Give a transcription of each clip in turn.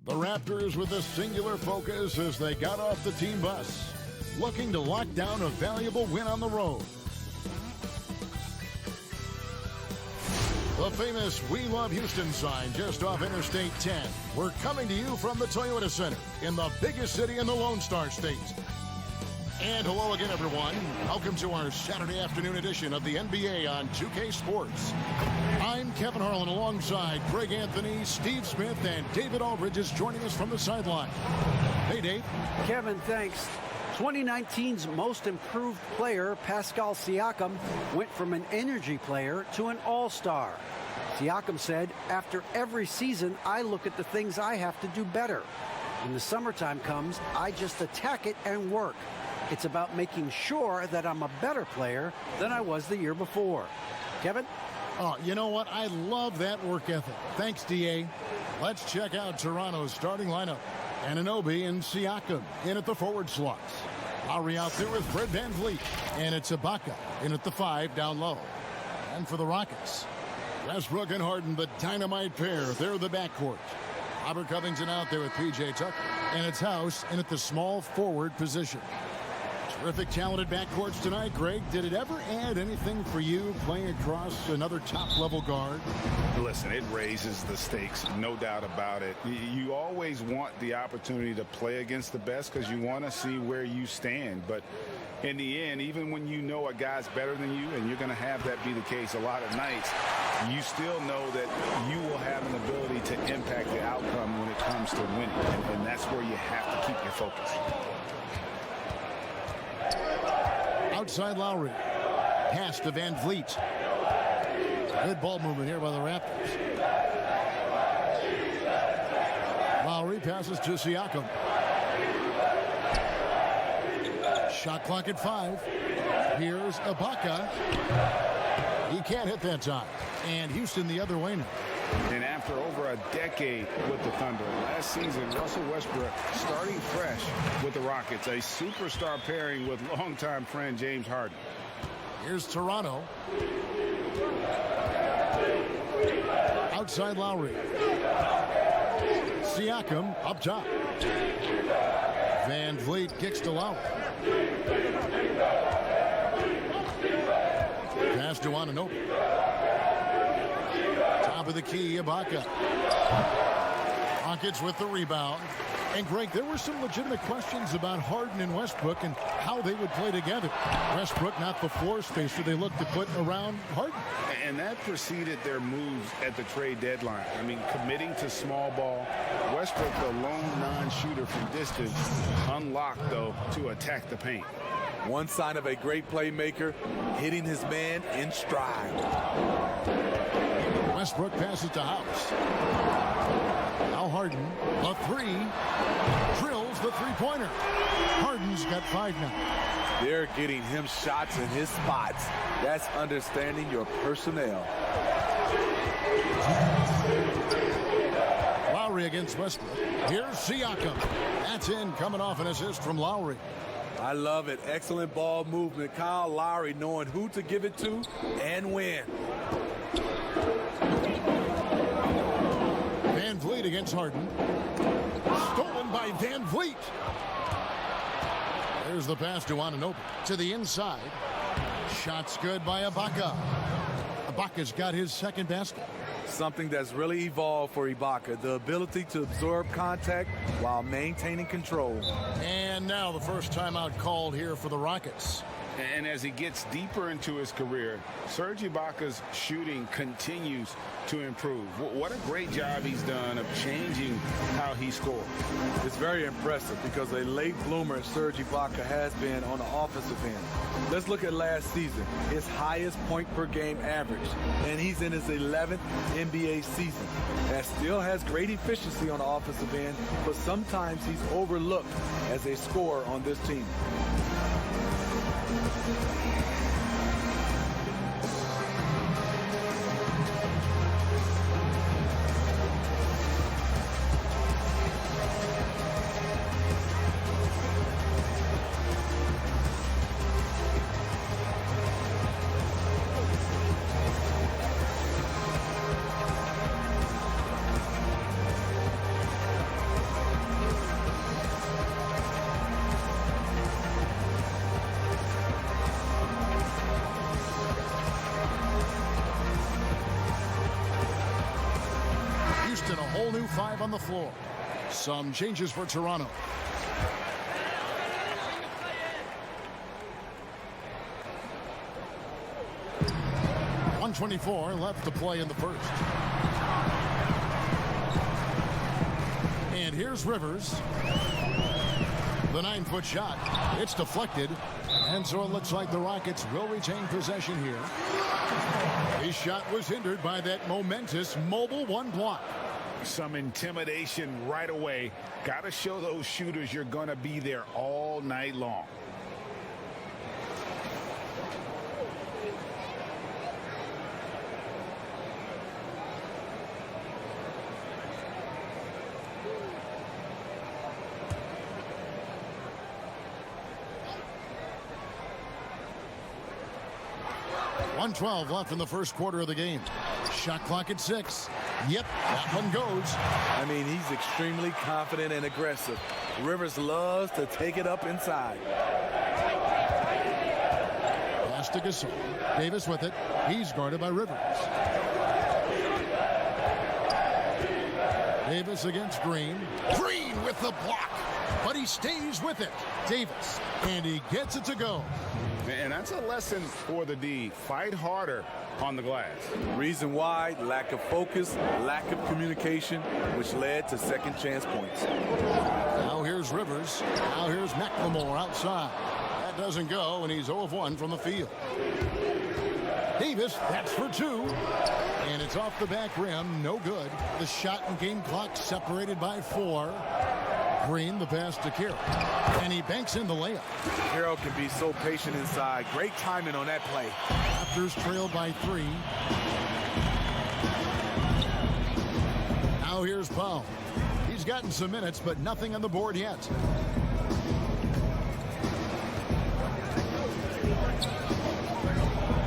The Raptors with a singular focus as they got off the team bus, looking to lock down a valuable win on the road. The famous We Love Houston sign just off Interstate 10. We're coming to you from the Toyota Center in the biggest city in the Lone Star State. And hello again, everyone. Welcome to our Saturday afternoon edition of the NBA on 2K Sports. I'm Kevin Harlan alongside Greg Anthony, Steve Smith, and David Aldridge is joining us from the sideline. Hey, Dave. Kevin, thanks. 2019's most improved player, Pascal Siakam, went from an energy player to an all-star. Siakam said, after every season, I look at the things I have to do better. When the summertime comes, I just attack it and work. It's about making sure that I'm a better player than I was the year before. Kevin? Oh, you know what? I love that work ethic. Thanks, D.A. Let's check out Toronto's starting lineup. Anunoby and Siakam in at the forward slots. Lowry out there with Fred VanVleet. And it's Ibaka in at the 5 down low. And for the Rockets, Westbrook and Harden, the dynamite pair. They're the backcourt. Robert Covington out there with P.J. Tucker. And it's House in at the small forward position. Terrific, talented backcourts tonight, Greg. Did it ever add anything for you playing across another top-level guard? Listen, it raises the stakes, no doubt about it. You always want the opportunity to play against the best because you want to see where you stand. But in the end, even when you know a guy's better than you, and you're going to have that be the case a lot of nights, you still know that you will have an ability to impact the outcome when it comes to winning. And that's where you have to keep your focus. Outside Lowry. Pass to VanVleet. Good ball movement here by the Raptors. Lowry passes to Siakam. Shot clock at 5. Here's Ibaka. He can't hit that time. And Houston the other way now. And after over a decade with the Thunder, last season, Russell Westbrook starting fresh with the Rockets, a superstar pairing with longtime friend James Harden. Here's Toronto. Outside Lowry. Siakam up top. VanVleet kicks to Lowry. Pass to Anunoby. Top of the key, Ibaka. Rockets with the rebound. And Greg, there were some legitimate questions about Harden and Westbrook and how they would play together. Westbrook not the floor spacer they looked to put around Harden. And that preceded their moves at the trade deadline. I mean, committing to small ball. Westbrook, the lone non-shooter from distance, unlocked, though, to attack the paint. One sign of a great playmaker, hitting his man in stride. Westbrook passes to House. Now Harden, a 3, drills the three-pointer. Harden's got 5 now. They're getting him shots in his spots. That's understanding your personnel. Lowry against Westbrook. Here's Siakam. That's in, coming off an assist from Lowry. I love it. Excellent ball movement. Kyle Lowry knowing who to give it to and when. VanVleet against Harden. Stolen by VanVleet. There's the pass to Anunoby. To the inside. Shots good by Ibaka. Ibaka's got his second basket. Something that's really evolved for Ibaka, the ability to absorb contact while maintaining control. And now the first timeout called here for the Rockets. And as he gets deeper into his career, Serge Ibaka's shooting continues to improve. What a great job he's done of changing how he scores. It's very impressive because a late bloomer Serge Ibaka has been on the offensive end. Let's look at last season, his highest point per game average, and he's in his 11th NBA season. That still has great efficiency on the offensive end, but sometimes he's overlooked as a scorer on this team. and a whole new 5 on the floor. Some changes for Toronto. .124 left to play in the first. And here's Rivers. The 9-foot shot. It's deflected. And so it looks like the Rockets will retain possession here. His shot was hindered by that momentous mobile 1 block. Some intimidation right away. Got to show those shooters you're going to be there all night long. .112 left in the first quarter of the game. Shot clock at 6. Yep, that one goes. I mean, he's extremely confident and aggressive. Rivers loves to take it up inside. Pass to Gasol. Davis with it. He's guarded by Rivers. Davis against Green. Green with the block. But he stays with it. Davis. And he gets it to go. And that's a lesson for the D. Fight harder on the glass. Reason why: lack of focus, lack of communication, which led to second chance points. Now here's Rivers. Now here's McLemore outside. That doesn't go, and he's 0 of 1 from the field. Davis, that's for 2. And it's off the back rim. No good. The shot and game clock separated by 4. Green, the pass to Carroll. And he banks in the layup. Carroll can be so patient inside. Great timing on that play. Raptors trailed by 3. Now here's Powell. He's gotten some minutes, but nothing on the board yet.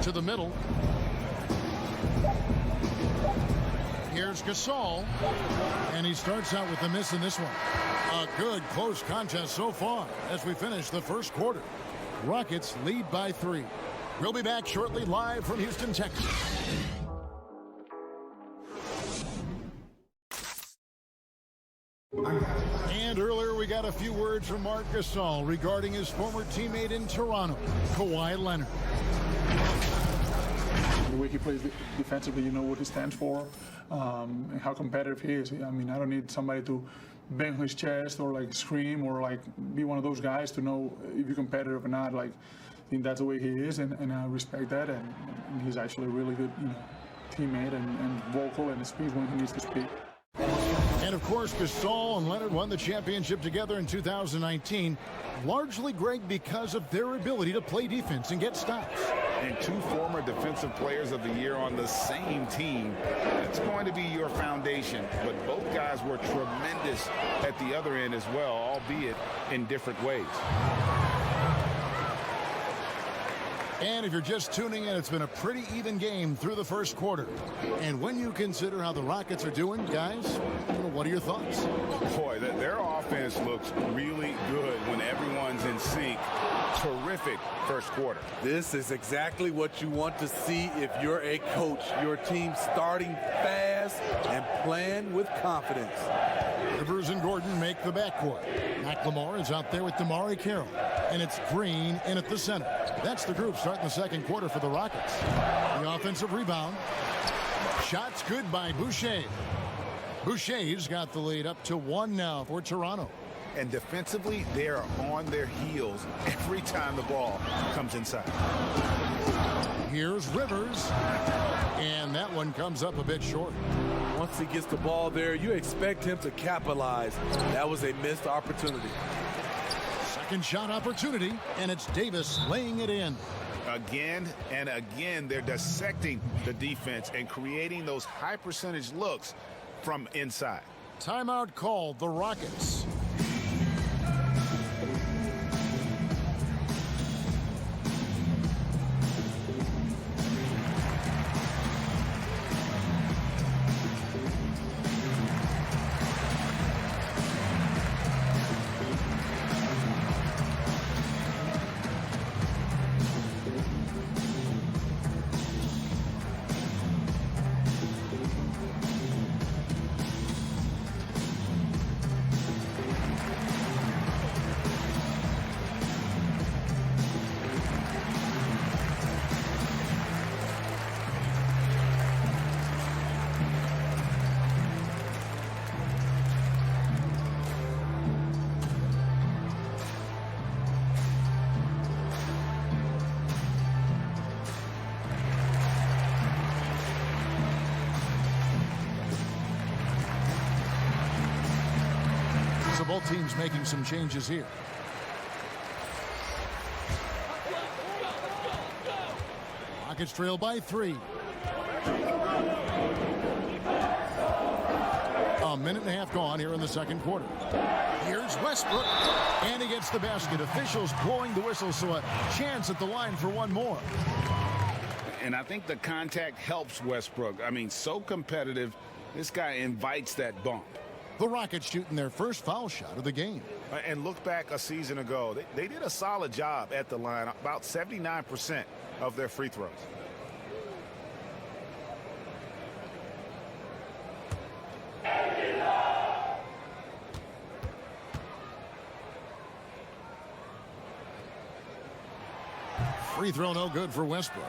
To the middle. Here's Gasol. And he starts out with a miss in this one. A good close contest so far as we finish the first quarter. Rockets lead by 3. We'll be back shortly live from Houston, Texas. And earlier we got a few words from Marc Gasol regarding his former teammate in Toronto, Kawhi Leonard. The way he plays defensively, you know what he stands for, and how competitive he is. I mean, I don't need somebody to bang his chest or like scream or like be one of those guys to know if you're competitive or not. Like, I think that's the way he is, and I respect that. And he's actually a really good, teammate and vocal and speaks when he needs to speak. And of course, Gasol and Leonard won the championship together in 2019, largely, Greg, because of their ability to play defense and get stops. And 2 former defensive players of the year on the same team. That's going to be your foundation. But both guys were tremendous at the other end as well, albeit in different ways. And if you're just tuning in, it's been a pretty even game through the first quarter. And when you consider how the Rockets are doing, guys, what are your thoughts? Boy, their offense looks really good when everyone's in sync. Terrific first quarter. This is exactly what you want to see if you're a coach. Your team starting fast and playing with confidence. Rivers and Gordon make the backcourt. McLemore is out there with DeMarre Carroll. And it's Green in at the center. That's the group starting the second quarter for the Rockets. The offensive rebound. Shots good by Boucher. Boucher's got the lead up to 1 now for Toronto. And defensively, they are on their heels every time the ball comes inside. Here's Rivers. And that one comes up a bit short. Once he gets the ball there, you expect him to capitalize. That was a missed opportunity. Second shot opportunity, and it's Davis laying it in. Again and again, they're dissecting the defense and creating those high percentage looks from inside. Timeout called, the Rockets. Both teams making some changes here. Rockets trail by 3. A minute and a half gone here in the second quarter. Here's Westbrook, and he gets the basket. Officials blowing the whistle, so a chance at the line for one more. And I think the contact helps Westbrook. I mean, so competitive. This guy invites that bump. The Rockets shooting their first foul shot of the game. And look back a season ago. They did a solid job at the line, about 79% of their free throws. Free throw no good for Westbrook.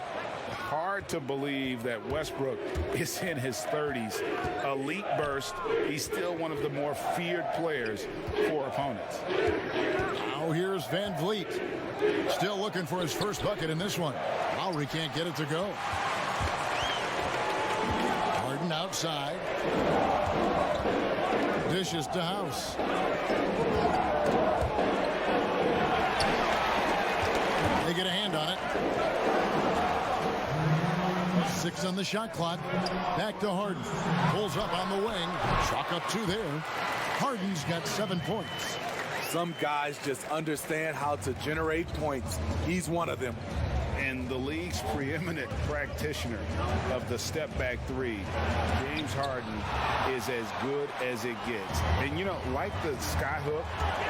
Hard to believe that Westbrook is in his 30s. Elite burst. He's still one of the more feared players for opponents. Now here's Van Vliet. Still looking for his first bucket in this one. Lowry can't get it to go. Harden outside. Dishes to House. They get a hand on it. 6 on the shot clock. Back to Harden. Pulls up on the wing. Chalk up 2 there. Harden's got 7 points. Some guys just understand how to generate points. He's one of them. And the league's preeminent practitioner of the step-back 3, James Harden, is as good as it gets. And, you know, like the skyhook,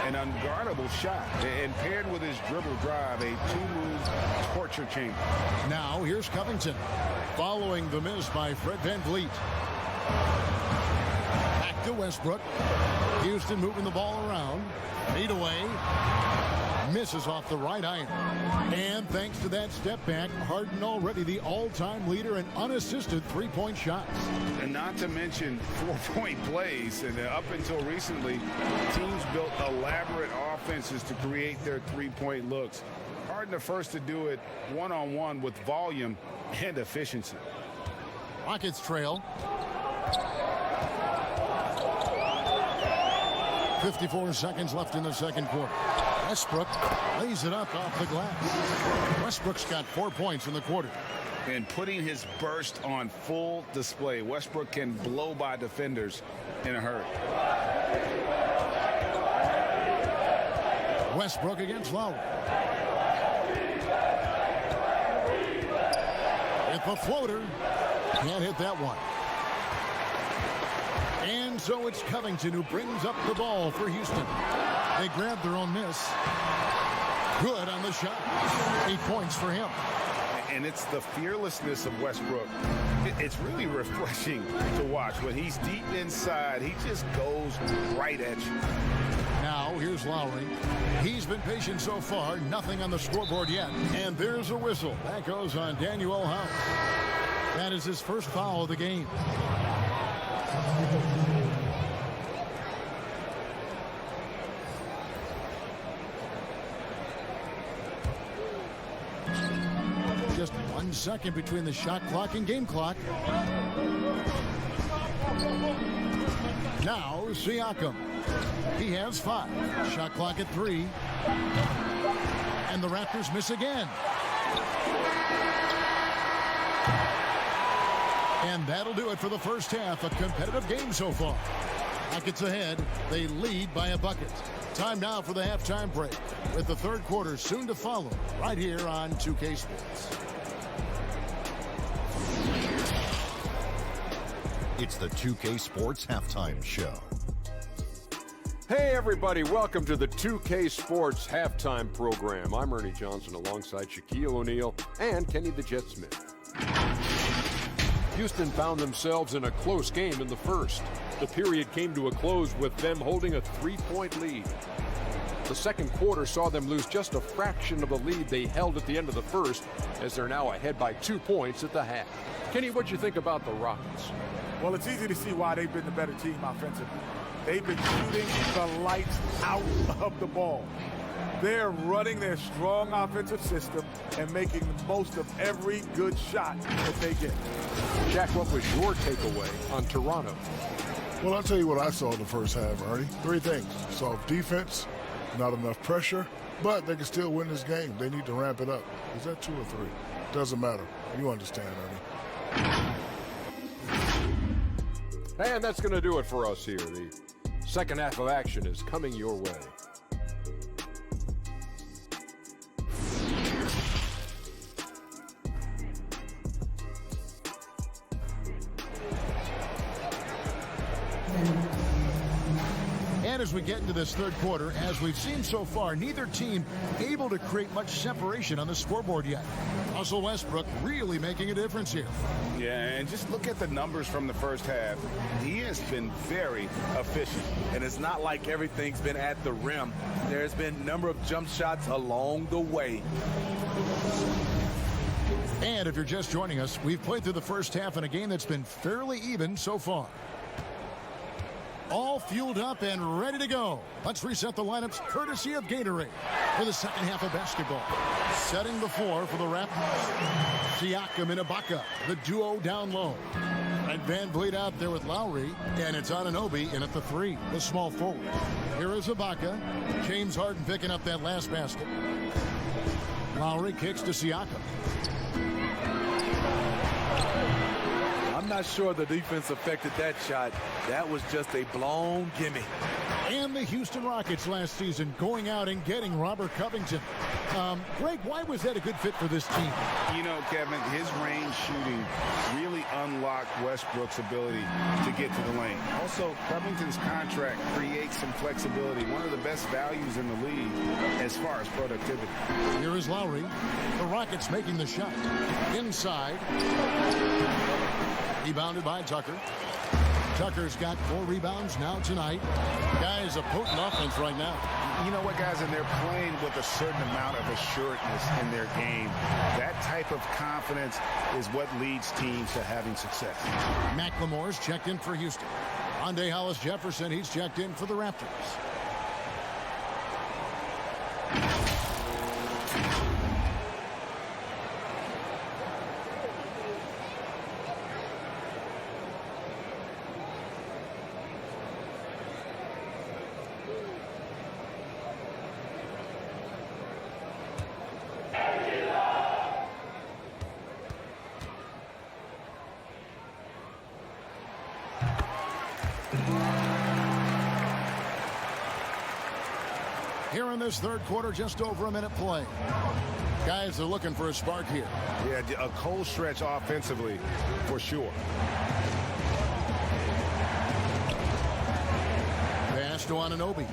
an unguardable shot. And paired with his dribble drive, a 2-move torture chamber. Now here's Covington. Following the miss by Fred Van Vliet. Back to Westbrook. Houston moving the ball around. Fade away. Misses off the right iron. And thanks to that step back, Harden already the all-time leader in unassisted three-point shots. And not to mention 4-point plays. And up until recently, teams built elaborate offenses to create their three-point looks. Harden the first to do it one-on-one with volume and efficiency. Rockets trail. 54 seconds left in the second quarter. Westbrook lays it up off the glass. Westbrook's got 4 points in the quarter. And putting his burst on full display. Westbrook can blow by defenders in a hurry. Westbrook against Lowry. With the floater. Can't hit that one. And so it's Covington who brings up the ball for Houston. They grab their own miss. Good on the shot. 8 points for him. And it's the fearlessness of Westbrook. It's really refreshing to watch. When he's deep inside, he just goes right at you. Now here's Lowry. He's been patient so far. Nothing on the scoreboard yet. And there's a whistle. That goes on Daniel House. That is his first foul of the game. Just 1 second between the shot clock and game clock. Now Siakam. He has 5. Shot clock at 3. And the Raptors miss again. And that'll do it for the first half. A competitive game so far. Rockets ahead. They lead by a bucket. Time now for the halftime break, with the third quarter soon to follow right here on 2K Sports. It's the 2K Sports Halftime Show. Hey everybody, welcome to the 2K Sports Halftime Program. I'm Ernie Johnson alongside Shaquille O'Neal and Kenny the Jet Smith. Houston found themselves in a close game in the first. The period came to a close with them holding a 3-point lead. The second quarter saw them lose just a fraction of the lead they held at the end of the first, as they're now ahead by 2 points at the half. Kenny, what you think about the Rockets? Well, it's easy to see why they've been the better team offensively. They've been shooting the lights out of the ball. They're running their strong offensive system and making the most of every good shot that they get. Jack, what was your takeaway on Toronto? Well, I'll tell you what I saw in the first half, Ernie. 3 things. Soft defense, not enough pressure, but they can still win this game. They need to ramp it up. Is that 2 or 3? Doesn't matter. You understand, Ernie. And that's going to do it for us here. The second half of action is coming your way. And as we get into this third quarter, as we've seen so far, neither team able to create much separation on the scoreboard yet. Russell Westbrook really making a difference here. Yeah, and just look at the numbers from the first half. He has been very efficient. And it's not like everything's been at the rim. There's been a number of jump shots along the way. And if you're just joining us, we've played through the first half in a game that's been fairly even so far. All fueled up and ready to go. Let's reset the lineups courtesy of Gatorade for the second half of basketball. Setting the floor for the Raptors. Siakam and Ibaka, the duo down low. And Van Vliet out there with Lowry, and it's Anunoby in at the 3, the small forward. Here is Ibaka. James Harden picking up that last basket. Lowry kicks to Siakam. I'm not sure the defense affected that shot. That was just a blown gimme. And the Houston Rockets last season going out and getting Robert Covington. Greg, why was that a good fit for this team? You know, Kevin, his range shooting really unlocked Westbrook's ability to get to the lane. Also, Covington's contract creates some flexibility, one of the best values in the league as far as productivity. Here is Lowry. The Rockets making the shot. Inside. Rebounded by Tucker. Tucker's got 4 rebounds now tonight. Guys, a potent offense right now. You know what, guys, and they're playing with a certain amount of assuredness in their game. That type of confidence is what leads teams to having success. McLemore's checked in for Houston. Rondae Hollis-Jefferson, he's checked in for the Raptors. Here in this third quarter, just over a minute play. Guys are looking for a spark here. Yeah, a cold stretch offensively, for sure. Pass to Anunoby.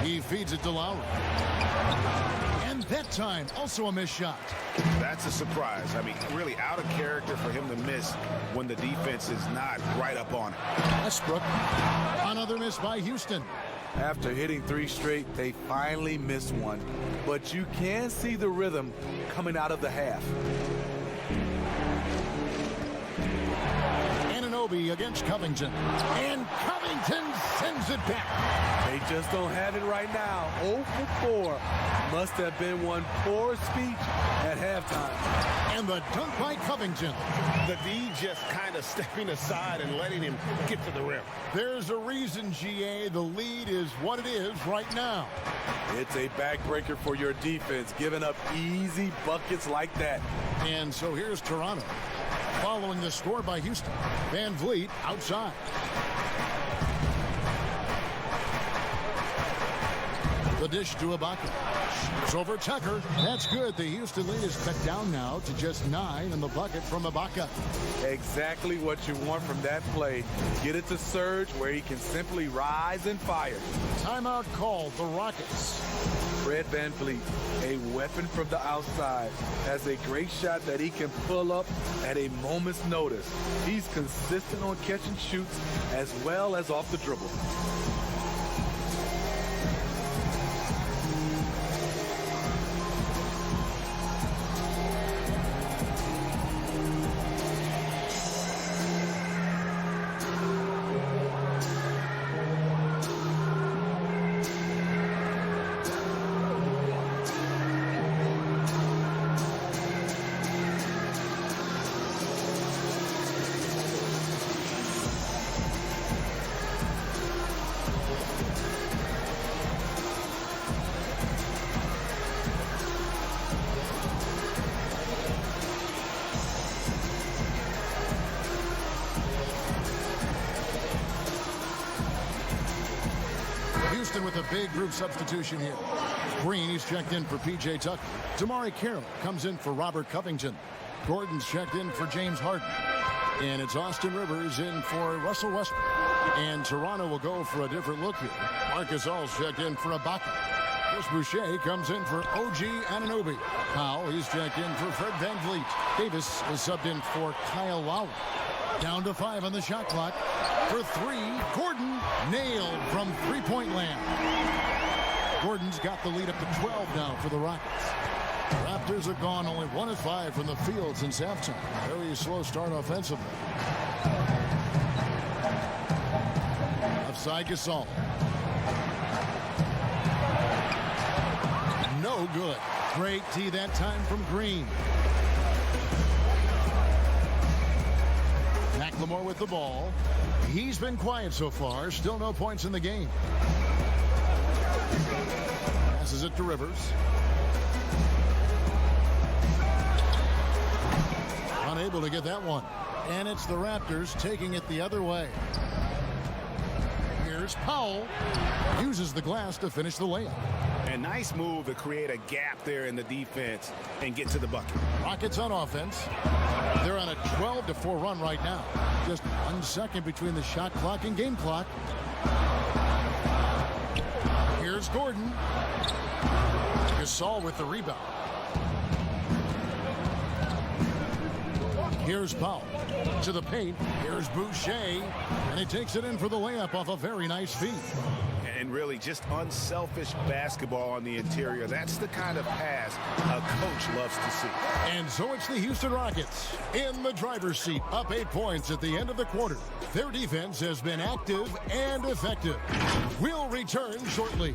He feeds it to Lowry. And that time, also a missed shot. That's a surprise. I mean, really out of character for him to miss when the defense is not right up on it. Westbrook, another miss by Houston. After hitting 3 straight, they finally missed one. But you can see the rhythm coming out of the half. Anunoby against Covington. And Covington sends it back. They just don't have it right now. 0 for 4. Must have been one poor speech at halftime. And the dunk by Covington. The D just kind of stepping aside and letting him get to the rim. There's a reason, GA, the lead is what it is right now. It's a backbreaker for your defense, giving up easy buckets like that. And so here's Toronto. Following the score by Houston. Van Vliet outside. The dish to Ibaka. It's over Tucker. That's good. The Houston lead is cut down now to just 9 in the bucket from Ibaka. Exactly what you want from that play. Get it to Serge where he can simply rise and fire. Timeout called the Rockets. Fred VanVleet, a weapon from the outside, has a great shot that he can pull up at a moment's notice. He's consistent on catch and shoots as well as off the dribble. Houston with a big group substitution here. Green, he's checked in for P.J. Tucker. Damari Carroll comes in for Robert Covington. Gordon's checked in for James Harden. And it's Austin Rivers in for Russell Westbrook. And Toronto will go for a different look here. Marcus All's checked in for Ibaka. Chris Boucher comes in for OG Anunoby. Powell, he's checked in for Fred VanVleet. Davis is subbed in for Kyle Lowry. Down to 5 on the shot clock. For 3, Gordon nailed from three-point land. Gordon's got the lead up to 12 now for the Rockets. Raptors have gone only 1 of 5 from the field since halftime. Very slow start offensively. Offside Gasol. No good. Great tee that time from Green. McLemore with the ball. He's been quiet so far. Still no points in the game. Passes it to Rivers. Unable to get that one. And it's the Raptors taking it the other way. Here's Powell. Uses the glass to finish the layup. A nice move to create a gap there in the defense and get to the bucket. Rockets on offense. They're on a 12-4 run right now. Just 1 second between the shot clock and game clock. Here's Gordon. Gasol with the rebound. Here's Powell to the paint. Here's Boucher. And he takes it in for the layup off a very nice feed. And really just unselfish basketball on the interior. That's the kind of pass a coach loves to see. And so it's the Houston Rockets in the driver's seat, up 8 points at the end of the quarter. Their defense has been active and effective. We'll return shortly.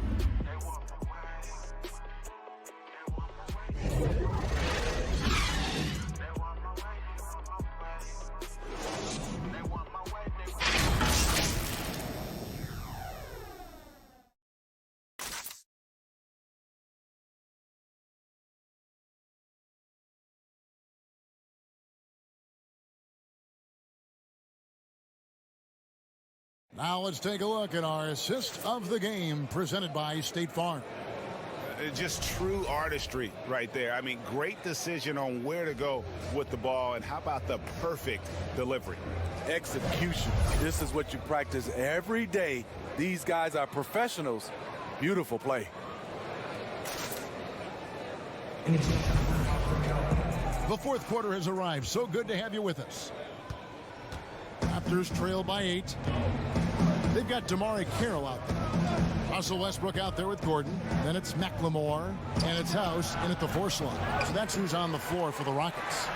Now let's take a look at our assist of the game presented by State Farm. Just true artistry right there. I mean, great decision on where to go with the ball, and how about the perfect delivery? Execution. This is what you practice every day. These guys are professionals. Beautiful play. The fourth quarter has arrived. So good to have you with us. Raptors trail by 8. They've got Damari Carroll out there. Russell Westbrook out there with Gordon. Then it's McLemore, and it's House in at the 4 slot. So that's who's on the floor for the Rockets.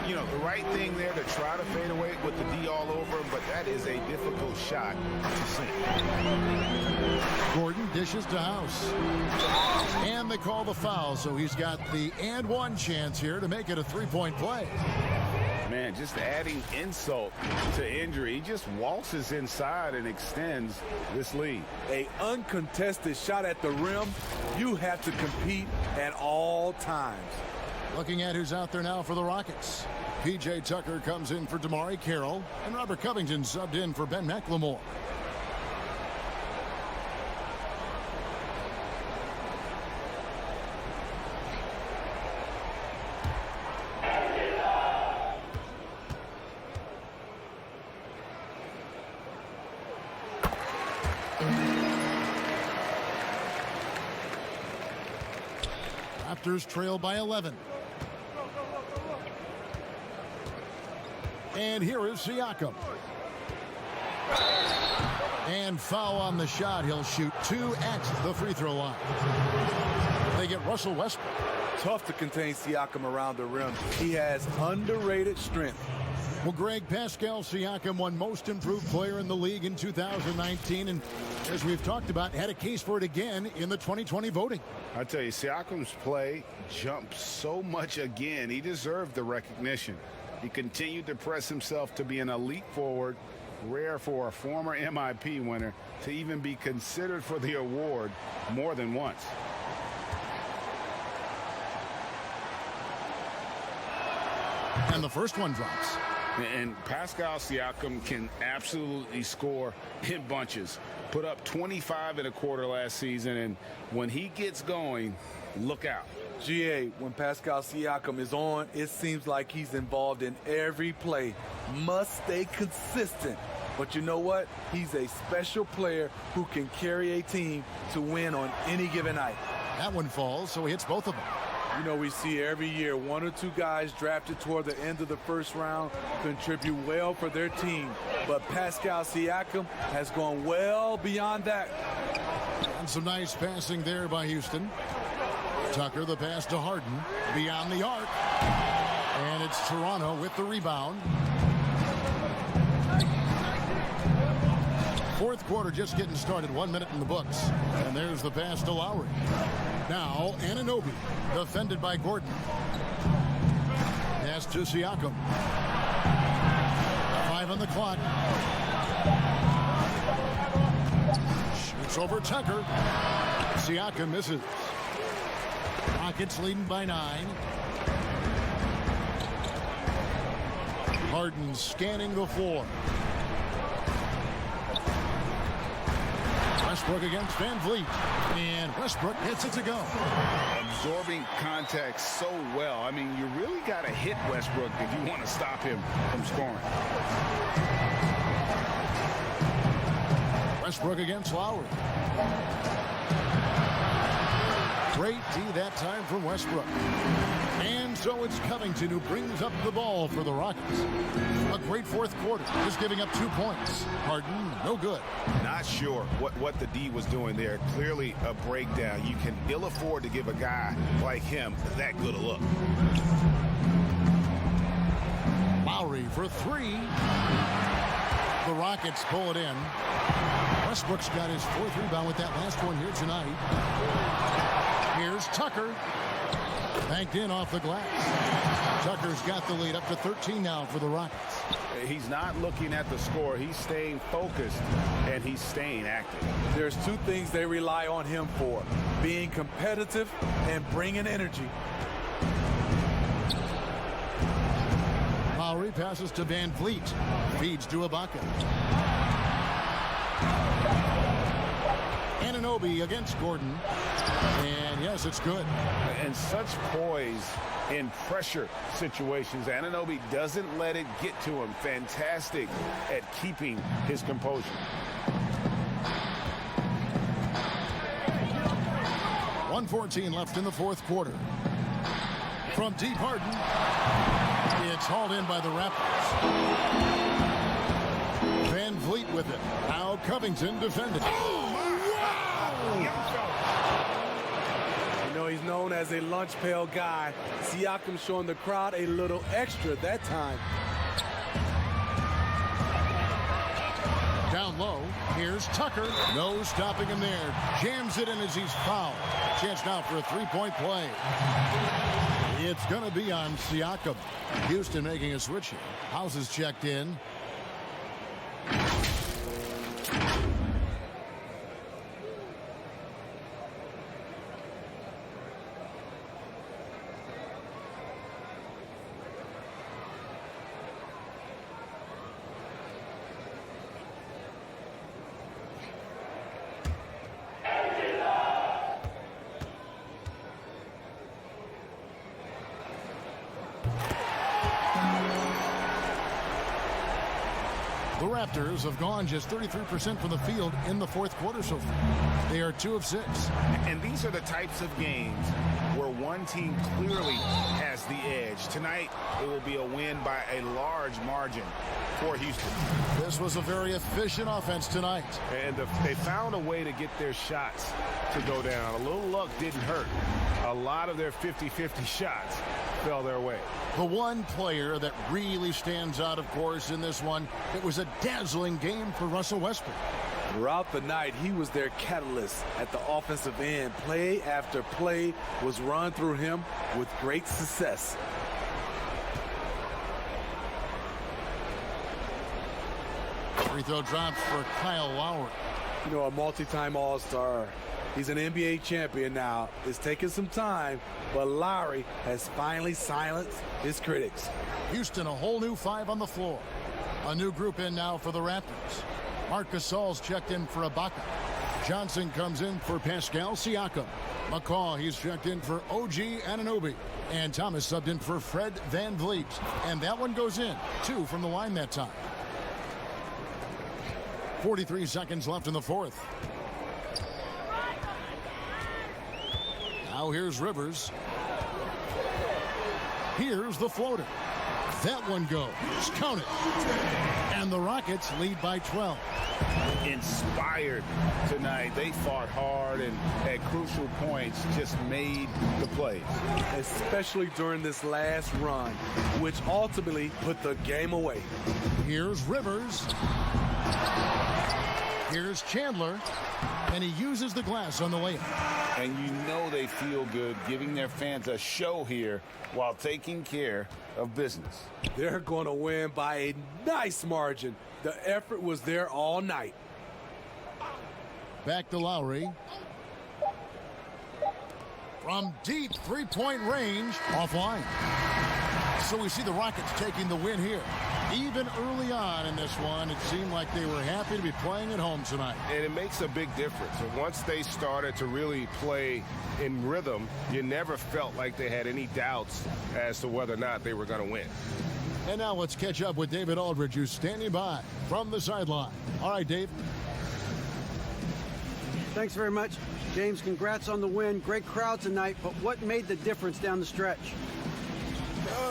You know, the right thing there to try to fade away with the D all over him, but that is a difficult shot to sink. Gordon dishes to House. And they call the foul, so he's got the and one chance here to make it a 3-point play. Man, just adding insult to injury. He just waltzes inside and extends this lead. A uncontested shot at the rim. You have to compete at all times. Looking at who's out there now for the Rockets. P.J. Tucker comes in for Damari Carroll, and Robert Covington subbed in for Ben McLemore. Raptors trail by 11. And here is Siakam. And foul on the shot. He'll shoot 2 at the free throw line. They get Russell Westbrook. Tough to contain Siakam around the rim. He has underrated strength. Well, Greg, Pascal Siakam won Most Improved Player in the league in 2019, and as we've talked about, had a case for it again in the 2020 voting. I tell you, Siakam's play jumped so much again. He deserved the recognition. He continued to press himself to be an elite forward, rare for a former MIP winner to even be considered for the award more than once. And the first one drops. And Pascal Siakam can absolutely score in bunches. Put up 25 in a quarter last season, and when he gets going, look out. GA, when Pascal Siakam is on, it seems like he's involved in every play. Must stay consistent. But you know what? He's a special player who can carry a team to win on any given night. That one falls, so he hits both of them. You know, we see every year 1 or 2 guys drafted toward the end of the first round contribute well for their team. But Pascal Siakam has gone well beyond that. And some nice passing there by Houston. Tucker, the pass to Harden, beyond the arc. And it's Toronto with the rebound. Fourth quarter just getting started, 1 minute in the books. And there's the pass to Lowry. Now, Anunoby, defended by Gordon. Pass to Siakam. 5 on the clock. Shoots over Tucker. Siakam misses. Rockets leading by 9. Harden scanning the floor. Westbrook against Van Vliet. And Westbrook hits it to go. Absorbing contact so well. I mean, you really got to hit Westbrook if you want to stop him from scoring. Westbrook against Lowry. Great D that time from Westbrook. And so it's Covington who brings up the ball for the Rockets. A great fourth quarter, just giving up 2 points. Harden, no good. Not sure what the D was doing there. Clearly a breakdown. You can ill afford to give a guy like him that good a look. Lowry for 3. The Rockets pull it in. Westbrook's got his 4th rebound with that last one here tonight. Here's Tucker. Banked in off the glass. Tucker's got the lead up to 13 now for the Rockets. He's not looking at the score. He's staying focused, and he's staying active. There's 2 things they rely on him for: being competitive and bringing energy. Lowry passes to Van Vliet. Feeds to Ibaka. Anunoby against Gordon. And yes, it's good. And such poise in pressure situations. Anunoby doesn't let it get to him. Fantastic at keeping his composure. 1:14 left in the fourth quarter. From deep Harden. It's hauled in by the Raptors. Van Vliet with it. Now Covington defended. Oh, wow! You know, he's known as a lunch pail guy. Siakam showing the crowd a little extra that time. Down low, here's Tucker. No stopping him there. Jams it in as he's fouled. Chance now for a three-point play. It's going to be on Siakam. Houston making a switch here. House is checked in. The Raptors have gone just 33% from the field in the fourth quarter so far. They are 2 of 6. And these are the types of games where one team clearly has the edge. Tonight, it will be a win by a large margin for Houston. This was a very efficient offense tonight. And they found a way to get their shots to go down. A little luck didn't hurt. A lot of their 50-50 shots fell their way. The one player that really stands out, of course, in this one, it was a dazzling game for Russell Westbrook. Throughout the night, he was their catalyst at the offensive end. Play after play was run through him with great success. Free throw drops for Kyle Lowry. You know, a multi-time All-Star He's an NBA champion now. It's taken some time, but Lowry has finally silenced his critics. Houston, a whole new 5 on the floor. A new group in now for the Raptors. Marc Gasol's checked in for Ibaka. Johnson comes in for Pascal Siakam. McCaw, he's checked in for OG Anunoby. And Thomas subbed in for Fred VanVleet. And that one goes in. 2 from the line that time. 43 seconds left in the fourth. Now here's Rivers. Here's the floater. That one goes. Count it. And the Rockets lead by 12. Inspired tonight. They fought hard and at crucial points just made the plays. Especially during this last run, which ultimately put the game away. Here's Rivers. Here's Chandler. And he uses the glass on the layup. And you know they feel good giving their fans a show here while taking care of business. They're going to win by a nice margin. The effort was there all night. Back to Lowry. From deep three-point range, offline. So we see the Rockets taking the win here. Even early on in this one, it seemed like they were happy to be playing at home tonight. And it makes a big difference. And once they started to really play in rhythm, you never felt like they had any doubts as to whether or not they were going to win. And now let's catch up with David Aldridge, who's standing by from the sideline. All right, Dave. Thanks very much. James, congrats on the win. Great crowd tonight, but what made the difference down the stretch?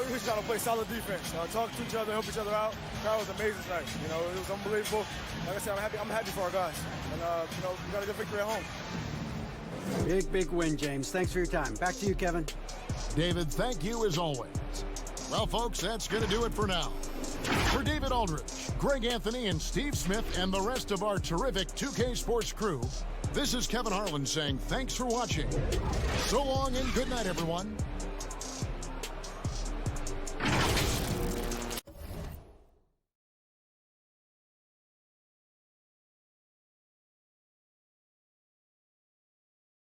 We just trying to play solid defense. Talk to each other, help each other out. The crowd was amazing tonight. It was unbelievable. Like I said, I'm happy for our guys. And, we got a good victory at home. Big win, James. Thanks for your time. Back to you, Kevin. David, thank you as always. Well, folks, that's going to do it for now. For David Aldridge, Greg Anthony, and Steve Smith, and the rest of our terrific 2K Sports crew, this is Kevin Harlan saying thanks for watching. So long and good night, everyone.